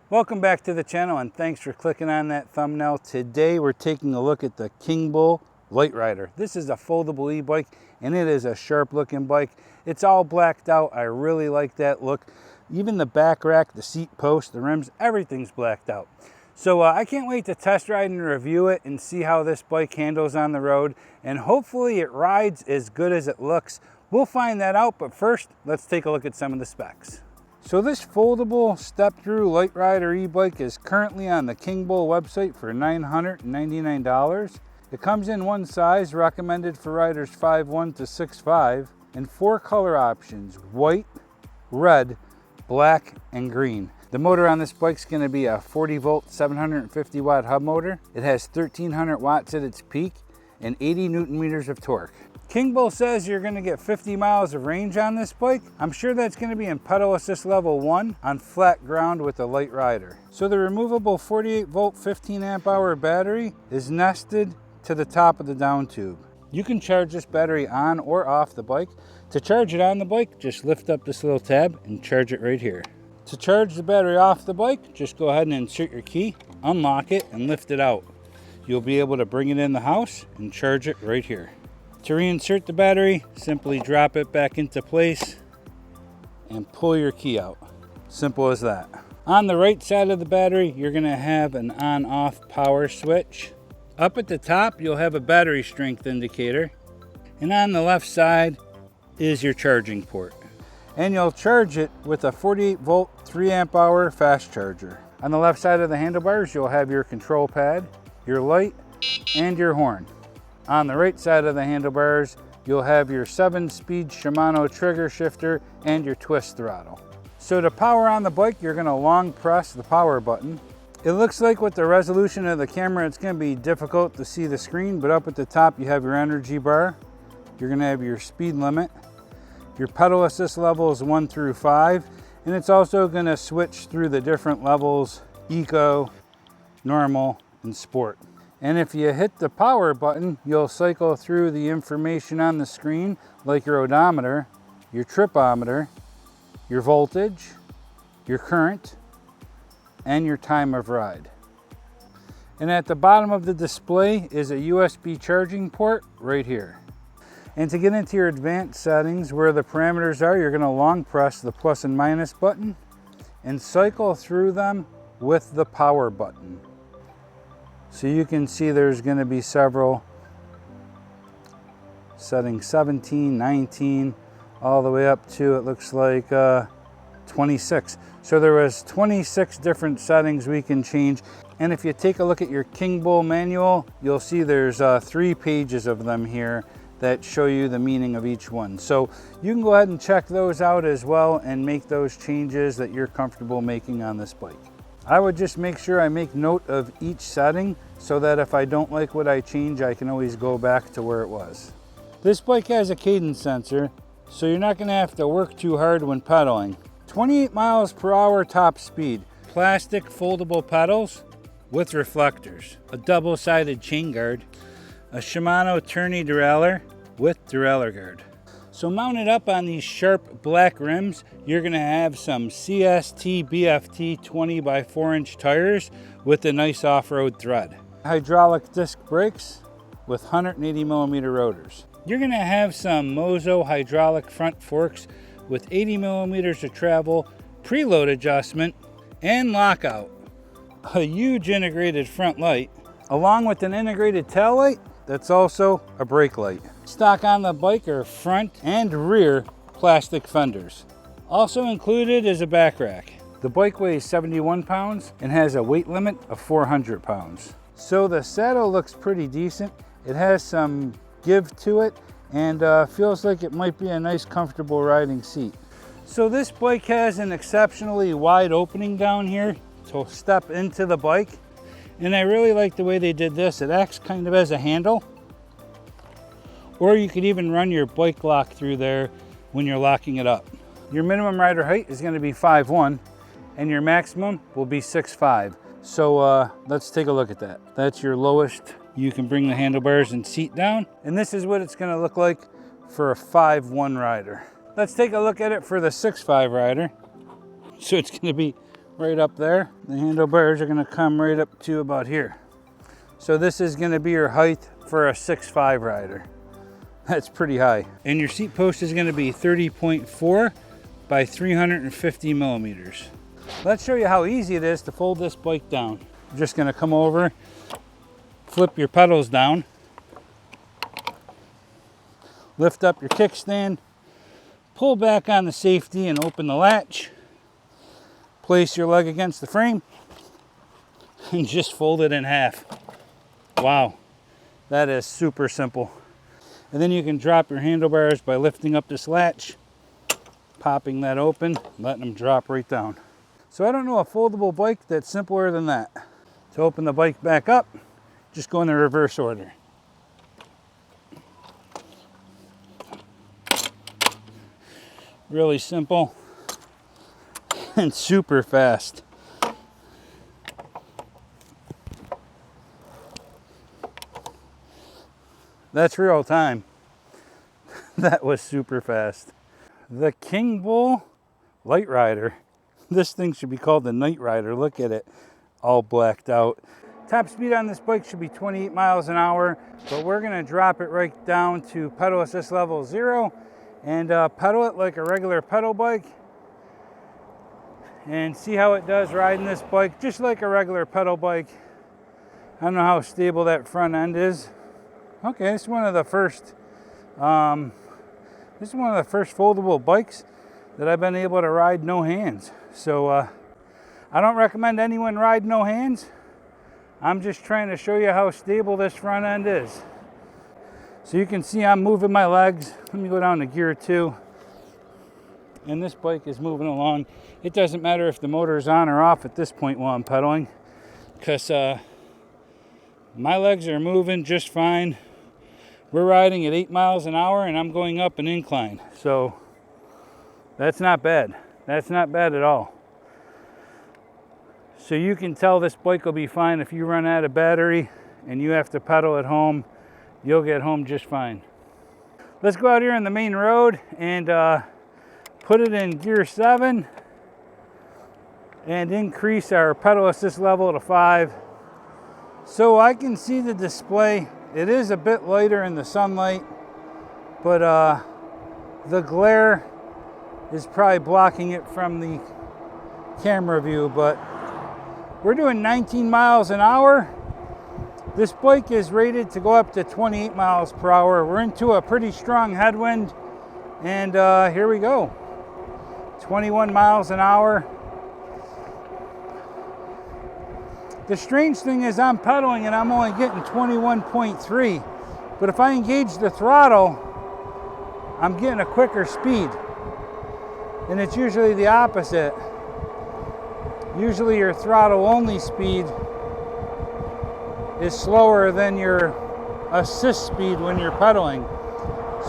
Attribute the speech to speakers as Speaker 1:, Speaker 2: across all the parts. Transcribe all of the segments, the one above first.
Speaker 1: Welcome back to the channel and thanks for clicking on that thumbnail. Today we're taking a look at the Kingbull Literider. This is a foldable e-bike and it is a sharp looking bike. It's all blacked out. I really like that look. Even the back rack, the seat post, the rims, everything's blacked out. So I can't wait to test ride and review it and see how this bike handles on the road, and hopefully it rides as good as it looks. We'll find that out, but first let's take a look at some of the specs. So this foldable step-through Literider e-bike is currently on the Kingbull website for $999. It comes in one size, recommended for riders 5'1" to 6'5", and 4 color options: white, red, black, and green. The motor on this bike is going to be a 40-volt, 750-watt hub motor. It has 1,300 watts at its peak and 80 Newton meters of torque. Kingbull says you're going to get 50 miles of range on this bike. I'm sure that's going to be in pedal assist level 1 on flat ground with a Literider. So the removable 48-volt, 15-amp-hour battery is nested to the top of the down tube. You can charge this battery on or off the bike. To charge it on the bike, just lift up this little tab and charge it right here. To charge the battery off the bike, just go ahead and insert your key, unlock it, and lift it out. You'll be able to bring it in the house and charge it right here. To reinsert the battery, simply drop it back into place and pull your key out. Simple as that. On the right side of the battery, you're going to have an on-off power switch. Up at the top, you'll have a battery strength indicator. And on the left side is your charging port. And you'll charge it with a 48-volt, 3-amp-hour fast charger. On the left side of the handlebars, you'll have your control pad, your light, and your horn. On the right side of the handlebars, you'll have your 7-speed Shimano trigger shifter and your twist throttle. So to power on the bike, you're going to long press the power button. It looks like with the resolution of the camera, it's going to be difficult to see the screen, but up at the top, you have your energy bar. You're going to have your speed limit. Your pedal assist levels 1 through 5, and it's also going to switch through the different levels: eco, normal, and sport. And if you hit the power button, you'll cycle through the information on the screen, like your odometer, your tripometer, your voltage, your current, and your time of ride. And at the bottom of the display is a USB charging port right here. And to get into your advanced settings, where the parameters are, you're going to long press the plus and minus button and cycle through them with the power button. So you can see there's going to be several settings: 17, 19, all the way up to, it looks like 26. So there was 26 different settings we can change. And if you take a look at your Kingbull manual, you'll see there's 3 pages of them here that show you the meaning of each one. So you can go ahead and check those out as well and make those changes that you're comfortable making on this bike. I would just make sure I make note of each setting so that if I don't like what I change, I can always go back to where it was. This bike has a cadence sensor, so you're not going to have to work too hard when pedaling. 28 miles per hour top speed. Plastic foldable pedals with reflectors. A double-sided chain guard. A Shimano tourney derailleur with derailleur guard. So mounted up on these sharp black rims, you're going to have some CST BFT 20 by 4-inch tires with a nice off-road tread. Hydraulic disc brakes with 180 millimeter rotors. You're going to have some Mozo hydraulic front forks with 80 millimeters of travel, preload adjustment, and lockout. A huge integrated front light, along with an integrated tail light that's also a brake light. Stock on the bike are front and rear plastic fenders. Also included is a back rack. The bike weighs 71 pounds and has a weight limit of 400 pounds. So the saddle looks pretty decent. It has some give to it and feels like it might be a nice comfortable riding seat. So this bike has an exceptionally wide opening down here to step into the bike. And I really like the way they did this. It acts kind of as a handle. Or you could even run your bike lock through there when you're locking it up. Your minimum rider height is going to be 5'1", and your maximum will be 6'5". So let's take a look at that. That's your lowest. You can bring the handlebars and seat down. And this is what it's going to look like for a 5'1" rider. Let's take a look at it for the 6'5" rider. So it's going to be right up there. The handlebars are gonna come right up to about here. So this is gonna be your height for a 6'5" rider. That's pretty high. And your seat post is gonna be 30.4 by 350 millimeters. Let's show you how easy it is to fold this bike down. You're just gonna come over, flip your pedals down, lift up your kickstand, pull back on the safety and open the latch, place your leg against the frame, and just fold it in half. Wow, that is super simple. And then you can drop your handlebars by lifting up this latch, popping that open, letting them drop right down. So I don't know a foldable bike that's simpler than that. To open the bike back up, just go in the reverse order. Really simple and super fast. That's real time. That was super fast. The Kingbull Literider. This thing should be called the Night Rider. Look at it, all blacked out. Top speed on this bike should be 28 miles an hour, but we're gonna drop it right down to pedal assist level 0 and pedal it like a regular pedal bike and see how it does riding this bike, just like a regular pedal bike. I don't know how stable that front end is. Okay, this is one of the first foldable bikes that I've been able to ride no hands. So I don't recommend anyone ride no hands. I'm just trying to show you how stable this front end is. So you can see I'm moving my legs. Let me go down to gear 2. And this bike is moving along. It doesn't matter if the motor is on or off at this point while I'm pedaling, because my legs are moving just fine. We're riding at 8 miles an hour and I'm going up an incline. So that's not bad. That's not bad at all. So you can tell this bike will be fine if you run out of battery and you have to pedal at home. You'll get home just fine. Let's go out here on the main road and put it in gear 7 and increase our pedal assist level to 5. So I can see the display. It is a bit lighter in the sunlight, but the glare is probably blocking it from the camera view, but we're doing 19 miles an hour. This bike is rated to go up to 28 miles per hour. We're into a pretty strong headwind, and here we go. 21 miles an hour. The strange thing is I'm pedaling and I'm only getting 21.3, but if I engage the throttle, I'm getting a quicker speed. And it's usually the opposite. Usually your throttle only speed is slower than your assist speed when you're pedaling.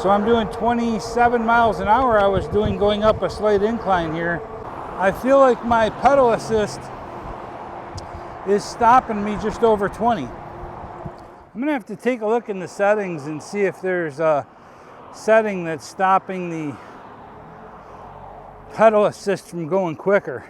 Speaker 1: So I'm doing 27 miles an hour I was doing going up a slight incline here. I feel like my pedal assist is stopping me just over 20. I'm gonna have to take a look in the settings and see if there's a setting that's stopping the pedal assist from going quicker.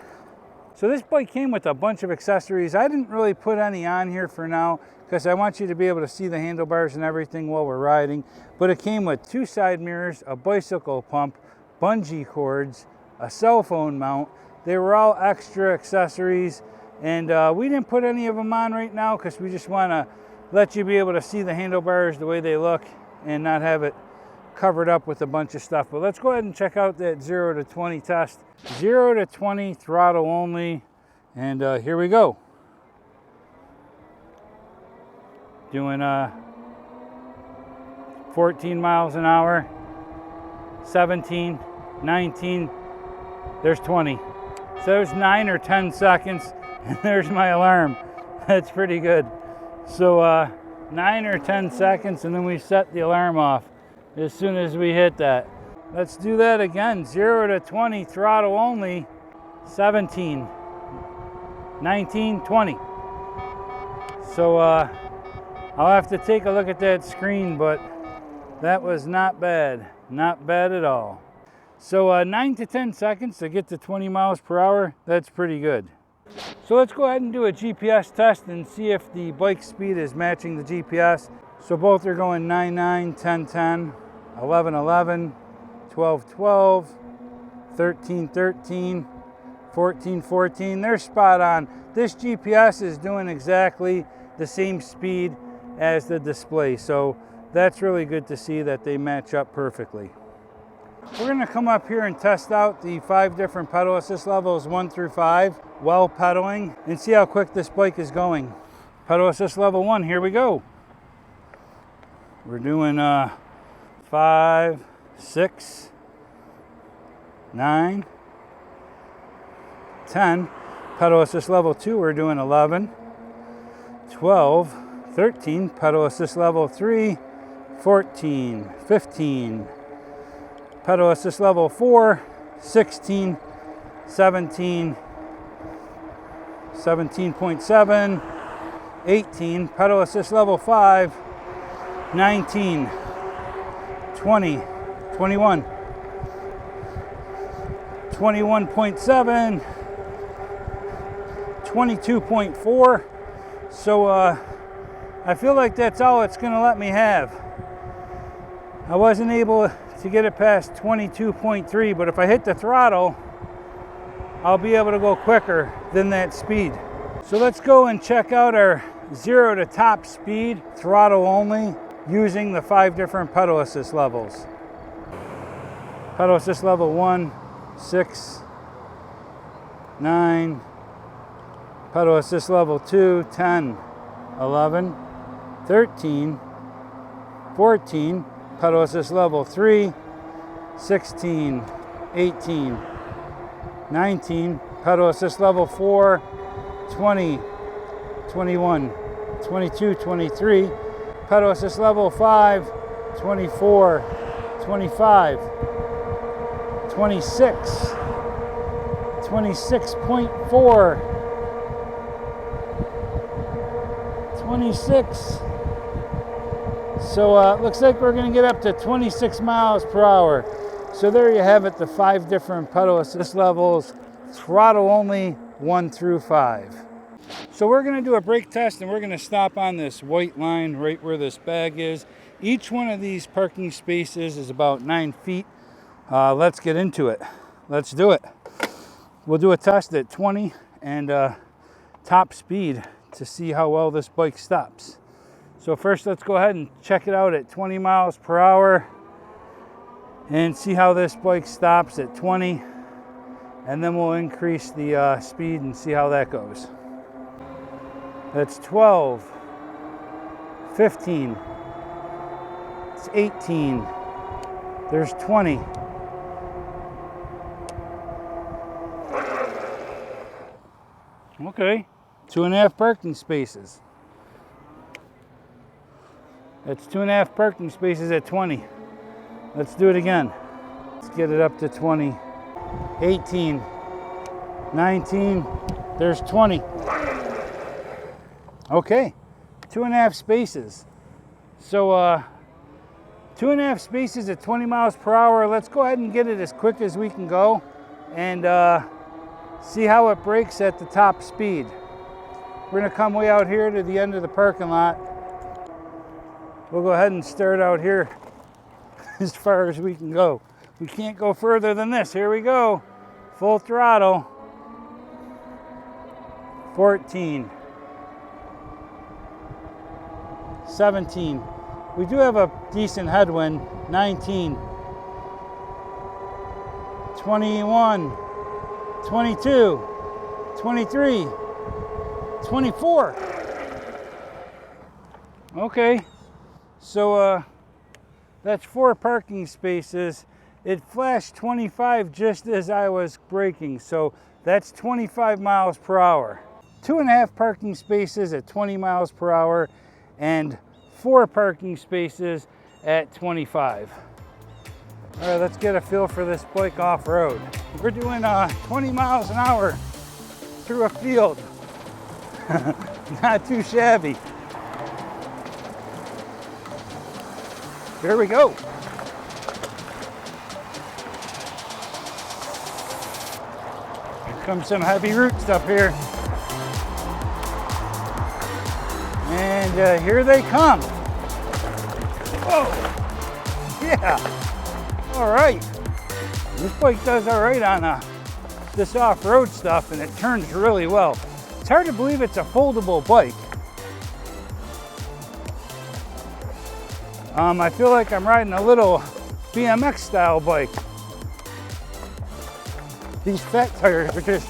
Speaker 1: So this bike came with a bunch of accessories. I didn't really put any on here for now because I want you to be able to see the handlebars and everything while we're riding. But it came with 2 side mirrors, a bicycle pump, bungee cords, a cell phone mount. They were all extra accessories, and we didn't put any of them on right now because we just want to let you be able to see the handlebars the way they look and not have it covered up with a bunch of stuff. But let's go ahead and check out that 0 to 20 test. 0 to 20 throttle only, and here we go. Doing 14 miles an hour, 17, 19, there's 20. So there's 9 or 10 seconds, and there's my alarm. That's pretty good. So 9 or 10 seconds, and then we set the alarm off as soon as we hit that. Let's do that again. 0 to 20 throttle only, 17, 19, 20. So I'll have to take a look at that screen, but that was not bad. Not bad at all. So 9 to 10 seconds to get to 20 miles per hour, that's pretty good. So let's go ahead and do a GPS test and see if the bike speed is matching the GPS. So both are going 9-9, 10-10, 11-11, 12-12, 13-13, 14-14. They're spot on. This GPS is doing exactly the same speed as the display. So that's really good to see that they match up perfectly. We're going to come up here and test out the 5 different pedal assist levels 1 through 5 while pedaling and see how quick this bike is going. Pedal assist level 1, here we go. We're doing 5, 6, 9, 10. Pedal assist level 2, we're doing 11, 12, 13. Pedal assist level 3, 14, 15. Pedal assist level 4, 16, 17, 17.7, 18. Pedal assist level 5, 19, 20, 21, 21.7, 22.4. So I feel like that's all it's going to let me have. I wasn't able to get it past 22.3, but if I hit the throttle, I'll be able to go quicker than that speed. So let's go and check out our 0 to top speed, throttle only, using the 5 different pedal assist levels. Pedal assist level 1, 6, 9. Pedal assist level 2, 10, 11, 13, 14. Pedal assist level 3, 16, 18, 19. Pedal assist level 4, 20, 21, 22, 23. Pedal assist level 5, 24, 25, 26, 26.4, 26. So it looks like we're going to get up to 26 miles per hour. So there you have it, the 5 different pedal assist levels, throttle only 1 through 5. So we're going to do a brake test and we're going to stop on this white line right where this bag is. Each one of these parking spaces is about 9 feet. Let's get into it. Let's do it. We'll do a test at 20 and top speed to see how well this bike stops. So first, let's go ahead and check it out at 20 miles per hour and see how this bike stops at 20. And then we'll increase the speed and see how that goes. That's 12, 15, it's 18, there's 20. Okay, 2.5 parking spaces. That's 2.5 parking spaces at 20. Let's do it again. Let's get it up to 20. 18, 19, there's 20. Okay, 2.5 spaces. So 2.5 spaces at 20 miles per hour. Let's go ahead and get it as quick as we can go and see how it brakes at the top speed. We're gonna come way out here to the end of the parking lot. We'll go ahead and start out here as far as we can go. We can't go further than this. Here we go. Full throttle. 14. 17. We do have a decent headwind. 19. 21. 22. 23. 24. Okay. So that's 4 parking spaces. It flashed 25 just as I was braking, so that's 25 miles per hour. 2.5 parking spaces at 20 miles per hour and 4 parking spaces at 25. All right, let's get a feel for this bike off-road. We're doing 20 miles an hour through a field. Not too shabby. Here we go. Here comes some heavy roots up here. Yeah, here they come. Whoa, yeah, all right. This bike does all right on this off-road stuff, and it turns really well. It's hard to believe it's a foldable bike. I feel like I'm riding a little BMX style bike. These fat tires are just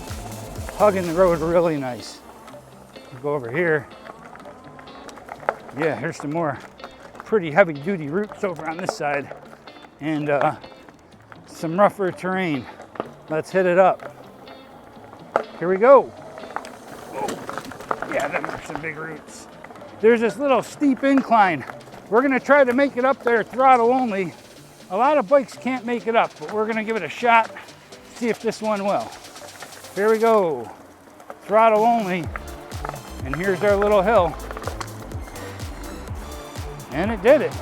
Speaker 1: hugging the road really nice. We'll go over here. Yeah, here's some more pretty heavy duty roots over on this side, and some rougher terrain. Let's hit it up. Here we go. Whoa. Yeah, them are some big roots. There's this little steep incline. We're gonna try to make it up there throttle only. A lot of bikes can't make it up, but we're gonna give it a shot, see if this one will. Here we go, throttle only, and here's our little hill. And it did it.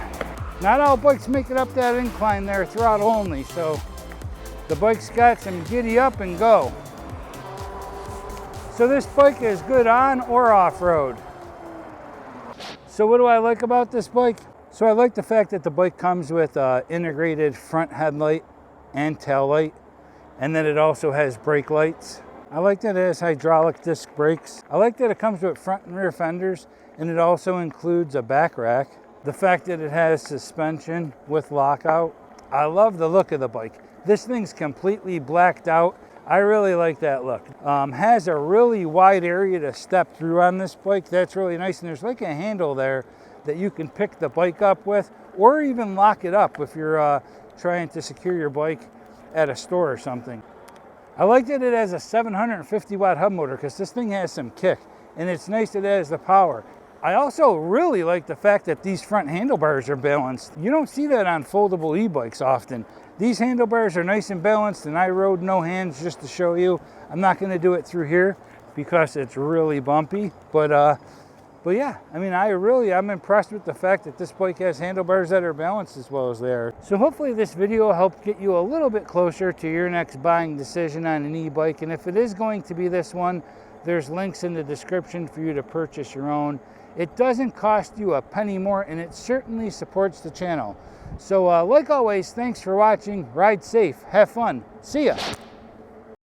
Speaker 1: Not all bikes make it up that incline there, throttle only, so the bike's got some giddy up and go. So this bike is good on or off-road. So what do I like about this bike? So I like the fact that the bike comes with integrated front headlight and tail light, and then it also has brake lights. I like that it has hydraulic disc brakes. I like that it comes with front and rear fenders, and it also includes a back rack. The fact that it has suspension with lockout. I love the look of the bike. This thing's completely blacked out. I really like that look. Has a really wide area to step through on this bike. That's really nice. And there's like a handle there that you can pick the bike up with, or even lock it up if you're trying to secure your bike at a store or something. I like that it has a 750 watt hub motor because this thing has some kick, and it's nice that it has the power. I also really like the fact that these front handlebars are balanced. You don't see that on foldable e-bikes often. These handlebars are nice and balanced, and I rode no hands just to show you. I'm not going to do it through here because it's really bumpy, but yeah, I mean, I'm impressed with the fact that this bike has handlebars that are balanced as well as they are. So hopefully this video helped get you a little bit closer to your next buying decision on an e-bike, and if it is going to be this one, there's links in the description for you to purchase your own. It doesn't cost you a penny more, and it certainly supports the channel. So like always, thanks for watching. Ride safe, have fun, see ya.